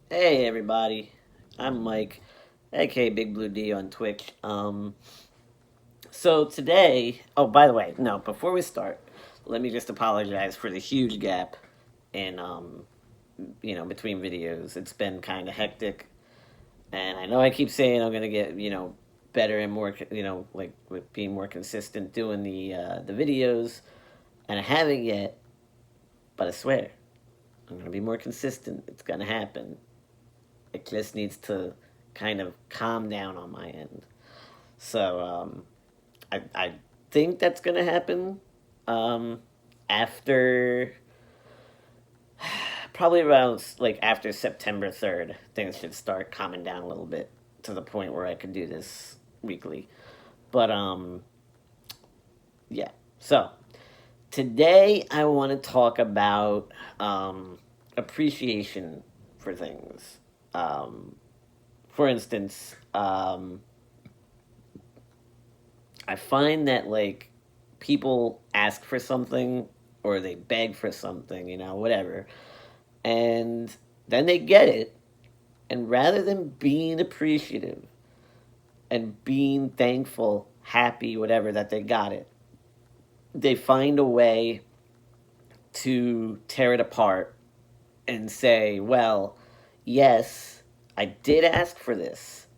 Hey everybody, I'm Mike, aka Big Blue D on Twitch. So today, oh by the way, no, before we start, let me just apologize for the huge gap in between videos. It's been kind of hectic, and I know I keep saying I'm gonna get better and more like with being more consistent doing the videos, and I haven't yet, but I swear I'm gonna be more consistent. It's gonna happen. It just needs to kind of calm down on my end. So I think that's gonna happen um, after probably around like after September 3rd. Things should start calming down a little bit to the point where I could do this weekly. But yeah. So today I want to talk about appreciation for things. Um, for instance, I find that like people ask for something or they beg for something, whatever, and then they get it, and rather than being appreciative and being thankful, happy, whatever that they got it, they find a way to tear it apart and say, well, yes, I did ask for this,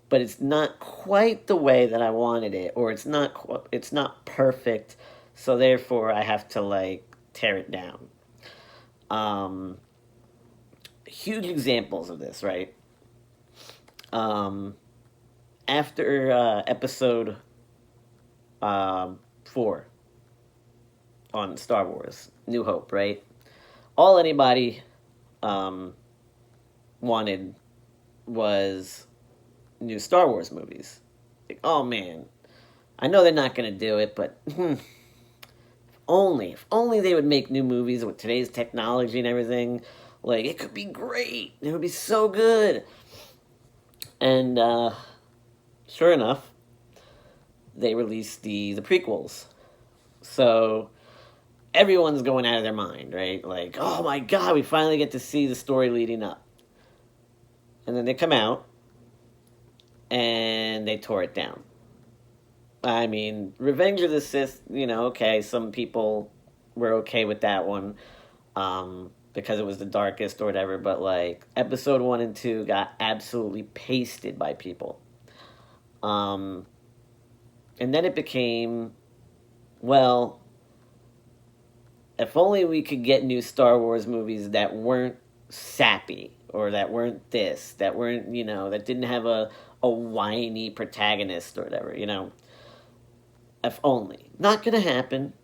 but it's not quite the way that I wanted it, or it's not perfect, so therefore I have to like tear it down. Um, Huge examples of this, right? Um, After episode 4 on Star Wars, New Hope, right? All anybody um, wanted was new Star Wars movies. Like, oh man, I know they're not going to do it, but if only they would make new movies with today's technology and everything. Like, it could be great. It would be so good. And sure enough, they released the prequels. So everyone's going out of their mind, right? Like, oh my god, we finally get to see the story leading up. And then they come out and they tore it down. I mean, Revenge of the Sith, okay, some people were okay with that one because it was the darkest or whatever, but like episode 1 and 2 got absolutely pasted by people. Um, and then it became, well, if only we could get new Star Wars movies that weren't sappy or that weren't this, that weren't, that didn't have a whiny protagonist or whatever, If only. Not gonna happen,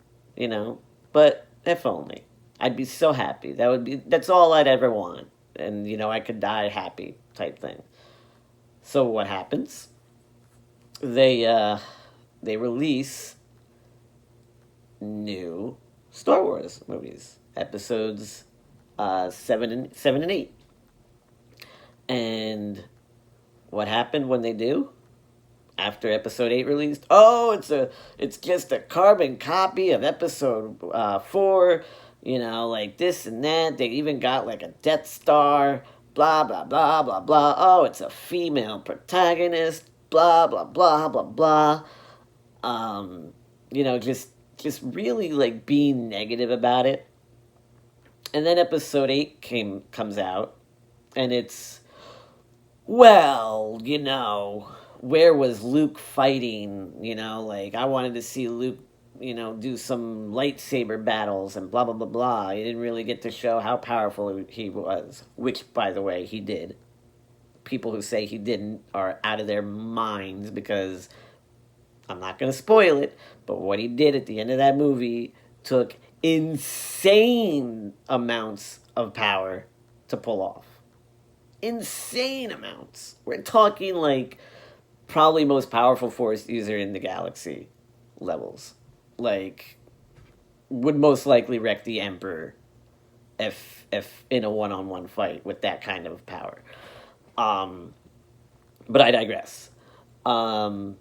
but if only. I'd be so happy. That's all I'd ever want. And, I could die happy type thing. So what happens? They, uh, they release new Star Wars movies, episodes 7 and 8. And what happened when they do? After episode 8 released, oh, it's just a carbon copy of episode 4, like this and that. They even got like a Death Star, blah blah blah blah blah. Oh, it's a female protagonist, blah blah blah blah blah. um just really like being negative about it. And then episode 8 comes out, and it's, well, where was Luke fighting? Like, I wanted to see Luke, do some lightsaber battles and blah, blah, blah, blah. He didn't really get to show how powerful he was, which, by the way, he did. People who say he didn't are out of their minds, because I'm not going to spoil it, but what he did at the end of that movie took insane amounts of power to pull off. Insane amounts. We're talking like probably most powerful force user in the galaxy levels. Like, would most likely wreck the Emperor if in a one-on-one fight with that kind of power. Um, but I digress. Um,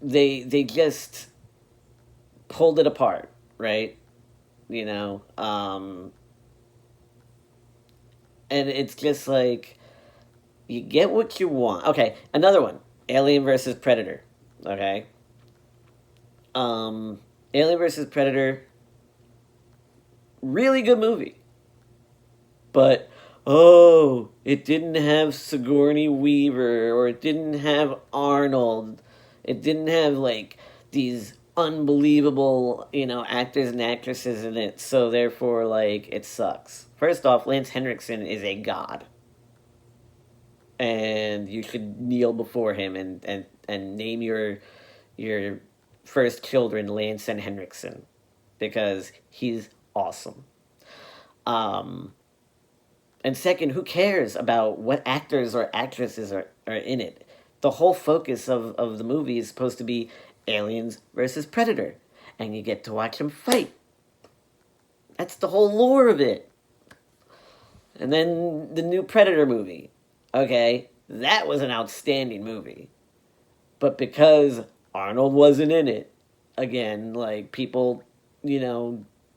they just pulled it apart, right? You know, um, And it's just like, you get what you want. Okay, another one. Alien versus Predator. Okay. Um, Alien versus Predator, really good movie. But, oh, it didn't have Sigourney Weaver, or it didn't have Arnold. It didn't have, like, these unbelievable, actors and actresses in it, so therefore, like, it sucks. First off, Lance Henriksen is a god. And you should kneel before him and name your first children Lance and Henriksen, because he's awesome. Um, and second, who cares about what actors or actresses are in it? The whole focus of the movie is supposed to be aliens versus Predator, and you get to watch them fight. That's the whole lore of it. And then the new Predator movie. Okay, that was an outstanding movie. But because Arnold wasn't in it, again, like, people,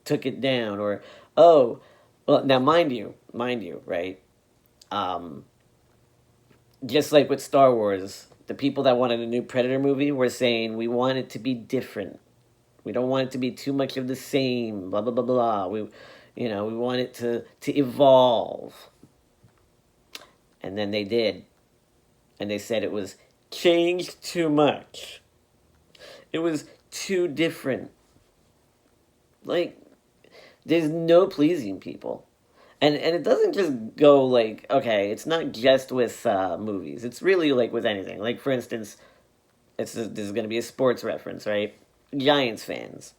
took it down. Or, oh, well, now mind you, right? Um, just like with Star Wars, the people that wanted a new Predator movie were saying, we want it to be different. We don't want it to be too much of the same, blah, blah, blah, blah. We want it to evolve. And then they did. And they said it was changed too much. It was too different. Like, there's no pleasing people. And it doesn't just go like, okay, it's not just with movies. It's really like with anything. Like, for instance, this is going to be a sports reference, right? Giants fans.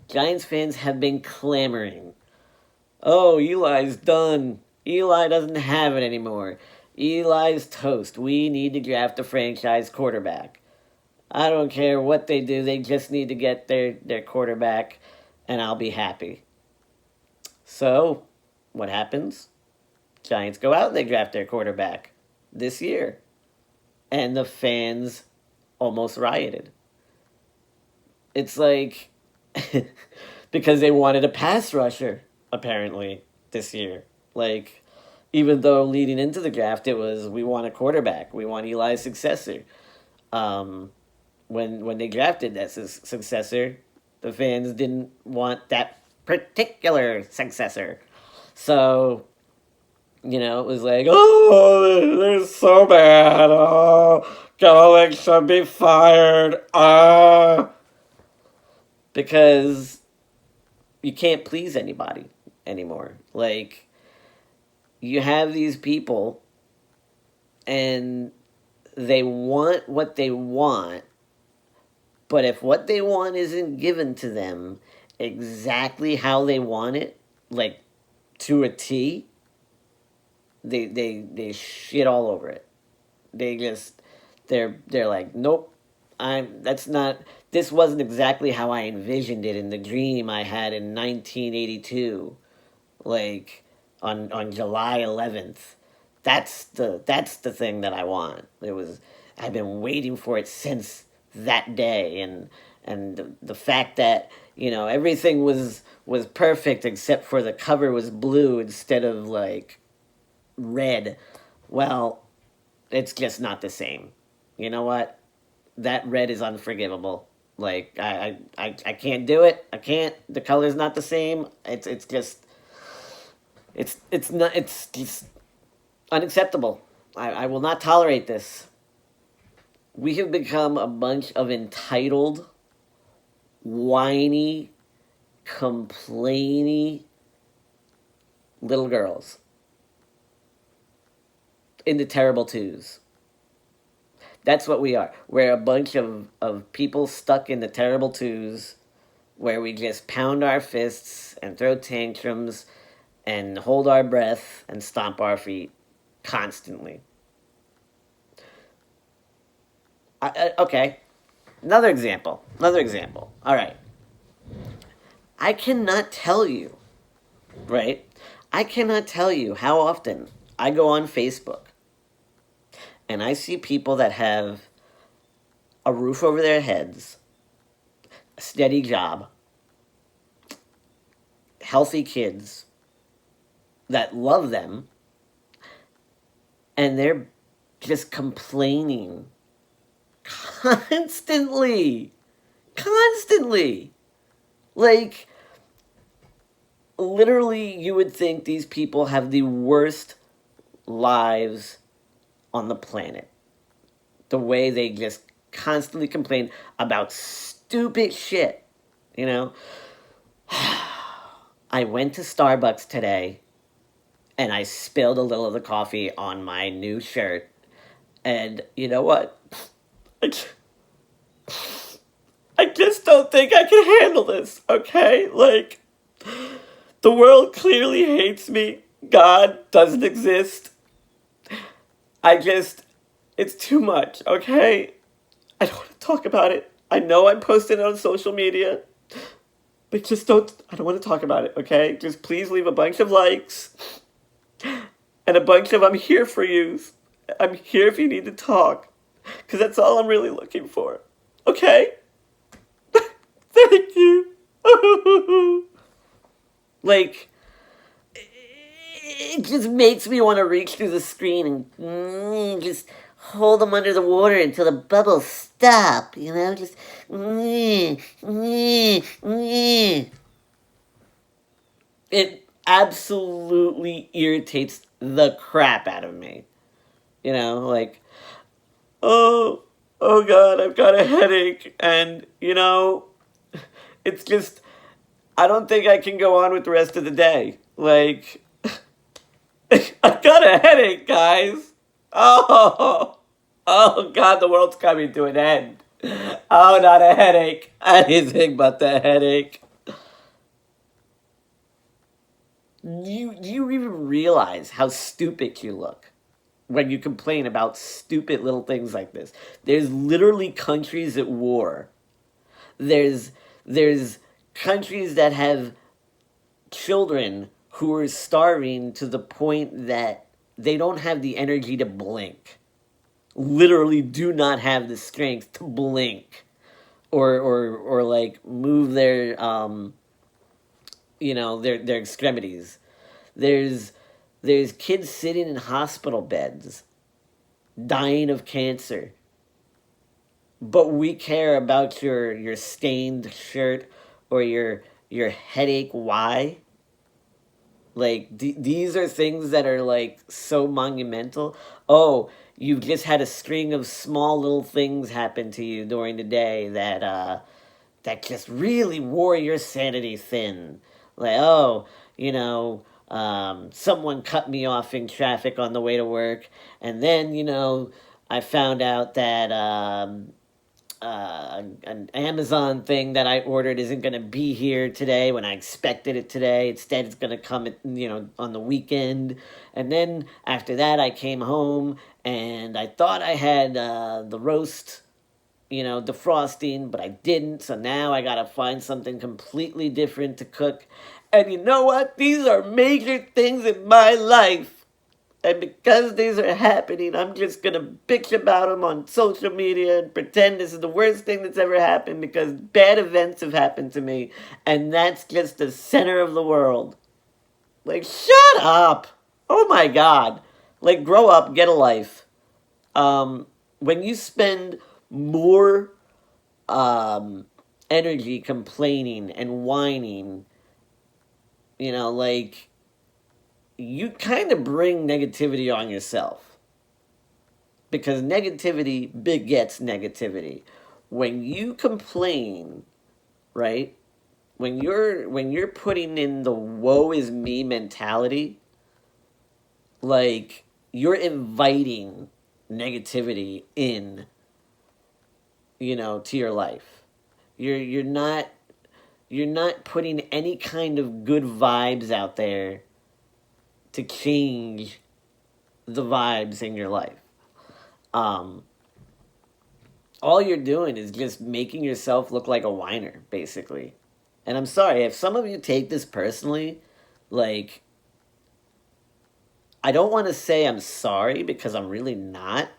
Giants fans have been clamoring. Oh, Eli's done. Eli doesn't have it anymore. Eli's toast. We need to draft a franchise quarterback. I don't care what they do. They just need to get their quarterback, and I'll be happy. So, what happens? Giants go out and they draft their quarterback this year. And the fans almost rioted. It's like, because they wanted a pass rusher, apparently, this year. Like, even though leading into the draft it was, we want a quarterback. We want Eli's successor. Um, when they drafted that successor, the fans didn't want that particular successor. So, it was like, oh, they're so bad. Oh, Golick should be fired. Because you can't please anybody anymore. Like, you have these people, and they want what they want, but if what they want isn't given to them exactly how they want it, like, to a T, they shit all over it. They just, they're like, nope, this wasn't exactly how I envisioned it in the dream I had in 1982, like, on July 11th. That's the thing that I want. I've been waiting for it since that day, and the fact that, everything was perfect except for the cover was blue instead of, like, red. Well, it's just not the same. You know what? That red is unforgivable. Like, I can't do it. I can't. The color's not the same. It's just, it's not, it's just unacceptable. I will not tolerate this. We have become a bunch of entitled, whiny, complainy little girls in the terrible twos. That's what we are. We're a bunch of people stuck in the terrible twos, where we just pound our fists and throw tantrums and hold our breath and stomp our feet constantly. Okay, another example. All right. I cannot tell you, right? I cannot tell you how often I go on Facebook and I see people that have a roof over their heads, a steady job, healthy kids that love them, and they're just complaining constantly. Constantly. Like, literally, you would think these people have the worst lives on the planet. The way they just constantly complain about stupid shit, you know? I went to Starbucks today and I spilled a little of the coffee on my new shirt. And you know what? I, I just don't think I can handle this, okay? Like, the world clearly hates me. God doesn't exist. It's too much, okay? I don't want to talk about it. I know I'm posting it on social media, but I don't want to talk about it, okay? Just please leave a bunch of likes and a bunch of I'm here for yous. I'm here if you need to talk, because that's all I'm really looking for, okay? Thank you. Like, it just makes me want to reach through the screen and just hold them under the water until the bubbles stop, you know? Just. It absolutely irritates the crap out of me. You know, like, oh, oh God, I've got a headache. And, it's just, I don't think I can go on with the rest of the day. Like, I've got a headache, guys. Oh God, the world's coming to an end. Oh, not a headache. Anything but the headache. Do you even realize how stupid you look when you complain about stupid little things like this? There's literally countries at war. There's countries that have children who are starving to the point that they don't have the energy to blink. Literally do not have the strength to blink or like move their extremities. There's kids sitting in hospital beds dying of cancer. But we care about your stained shirt or your headache. Why? Like, these are things that are, like, so monumental. Oh, you've just had a string of small little things happen to you during the day that just really wore your sanity thin. Like, oh, someone cut me off in traffic on the way to work, and then, I found out that an Amazon thing that I ordered isn't going to be here today when I expected it today. Instead, it's going to come, on the weekend. And then after that, I came home and I thought I had the roast, defrosting, but I didn't. So now I got to find something completely different to cook. And you know what? These are major things in my life. And because these are happening, I'm just going to bitch about them on social media and pretend this is the worst thing that's ever happened because bad events have happened to me. And that's just the center of the world. Like, shut up. Oh my God. Like, grow up, get a life. When you spend more energy complaining and whining, like, you kind of bring negativity on yourself because negativity begets negativity. When you complain, right? When you're putting in the woe is me mentality, like, you're inviting negativity in, to your life. You're not putting any kind of good vibes out there to change the vibes in your life. All you're doing is just making yourself look like a whiner, basically. And I'm sorry, if some of you take this personally, like, I don't want to say I'm sorry because I'm really not.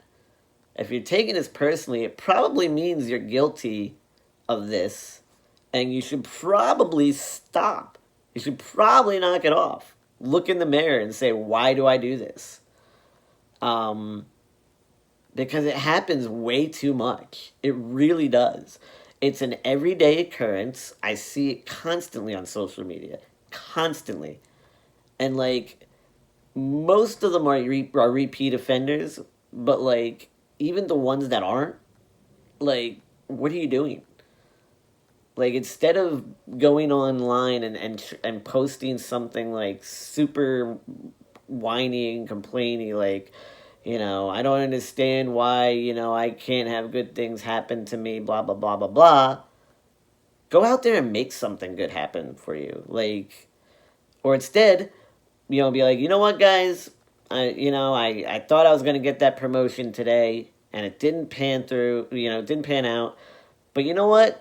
If you're taking this personally, it probably means you're guilty of this, and you should probably stop. You should probably knock it off. Look in the mirror and say, why do I do this? Um, because it happens way too much. It really does. It's an everyday occurrence. I see it constantly on social media. Constantly. And like most of them are repeat offenders, but like even the ones that aren't, like what are you doing? Like instead of going online and posting something like super whiny and complaining, like, I don't understand why, I can't have good things happen to me, blah blah blah blah blah. Go out there and make something good happen for you. Like, or instead, be like, you know what, guys, I thought I was gonna get that promotion today, and it didn't pan through. It didn't pan out. But you know what?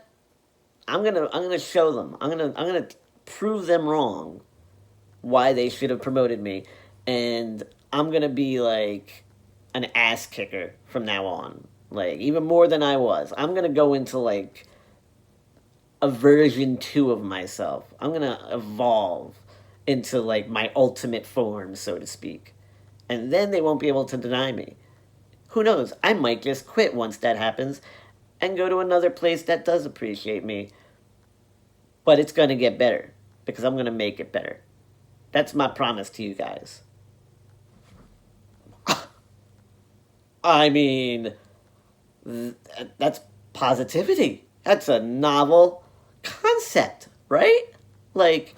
I'm gonna show them. I'm gonna prove them wrong. Why they should have promoted me, and I'm gonna be like an ass kicker from now on. Like even more than I was. I'm gonna go into like a version 2 of myself. I'm gonna evolve into like my ultimate form, so to speak. And then they won't be able to deny me. Who knows? I might just quit once that happens and go to another place that does appreciate me. But it's gonna get better because I'm gonna make it better. That's my promise to you guys. I mean, that's positivity. That's a novel concept, right? Like,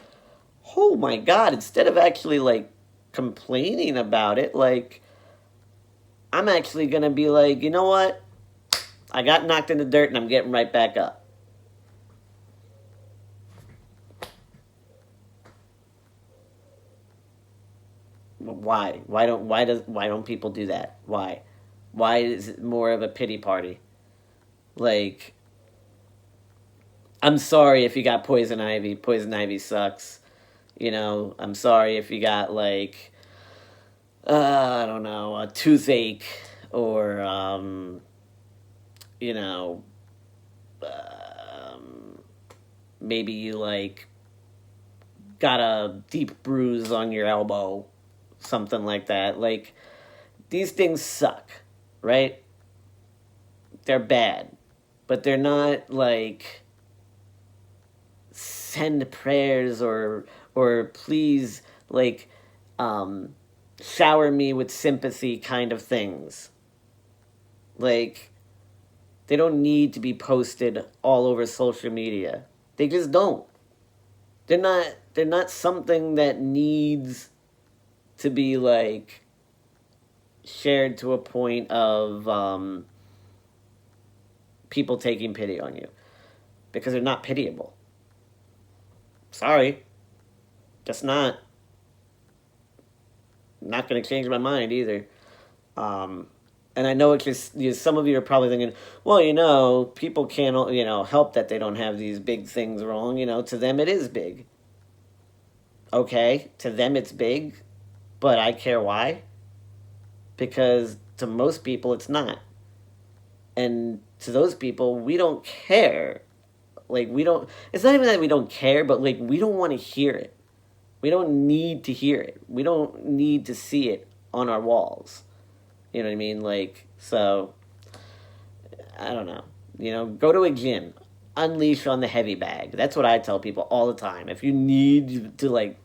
oh my God, instead of actually like complaining about it, like, I'm actually gonna be like, you know what? I got knocked in the dirt and I'm getting right back up. Why? Why don't people do that? Why? Why is it more of a pity party? Like, I'm sorry if you got poison ivy. Poison ivy sucks. I'm sorry if you got like I don't know, a toothache or you know, um, maybe you like got a deep bruise on your elbow, something like that. Like these things suck, right? They're bad, but they're not like send prayers or please like um shower me with sympathy kind of things. Like they don't need to be posted all over social media. They just don't. They're not something that needs to be like shared to a point of people taking pity on you because they're not pitiable. Sorry, just not going to change my mind either. Um, and I know it's just some of you are probably thinking, well, people can't help that they don't have these big things wrong. To them it is big. Okay, to them it's big, but I care why because to most people it's not, and to those people we don't care. Like we don't. It's not even that we don't care, but like we don't want to hear it. We don't need to hear it. We don't need to see it on our walls. You know what I mean? Like, so, I don't know. Go to a gym, unleash on the heavy bag. That's what I tell people all the time. If you need to, like,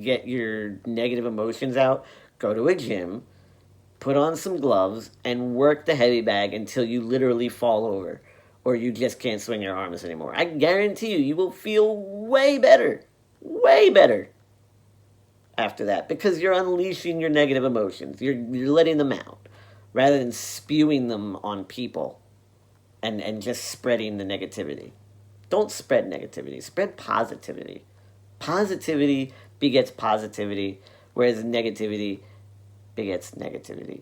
get your negative emotions out, go to a gym, put on some gloves, and work the heavy bag until you literally fall over or you just can't swing your arms anymore. I guarantee you will feel way better. Way better after that because you're unleashing your negative emotions. You're letting them out rather than spewing them on people and just spreading the negativity. Don't spread negativity. Spread positivity. Positivity begets positivity, whereas negativity begets negativity.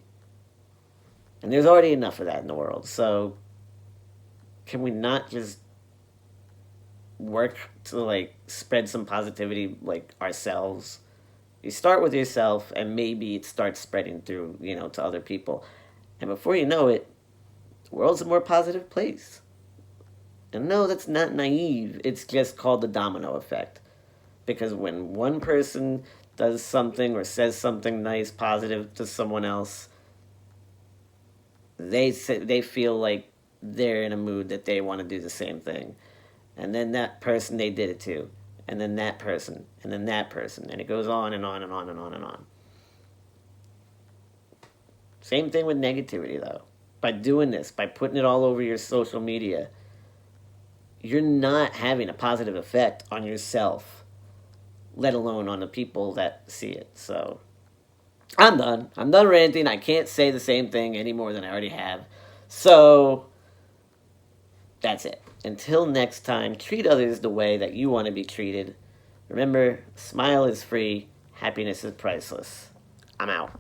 And there's already enough of that in the world. So can we not just work to like spread some positivity like ourselves? You start with yourself and maybe it starts spreading through, to other people. And before you know it, the world's a more positive place. And no, that's not naive. It's just called the domino effect. Because when one person does something or says something nice, positive to someone else, they feel like they're in a mood that they want to do the same thing, and then that person they did it to, and then that person, and then that person, and it goes on and on and on and on and on. Same thing with negativity, though. By doing this, by putting it all over your social media, you're not having a positive effect on yourself, let alone on the people that see it. So I'm done. I'm done ranting. I can't say the same thing any more than I already have. So that's it. Until next time, treat others the way that you want to be treated. Remember, smile is free, happiness is priceless. I'm out.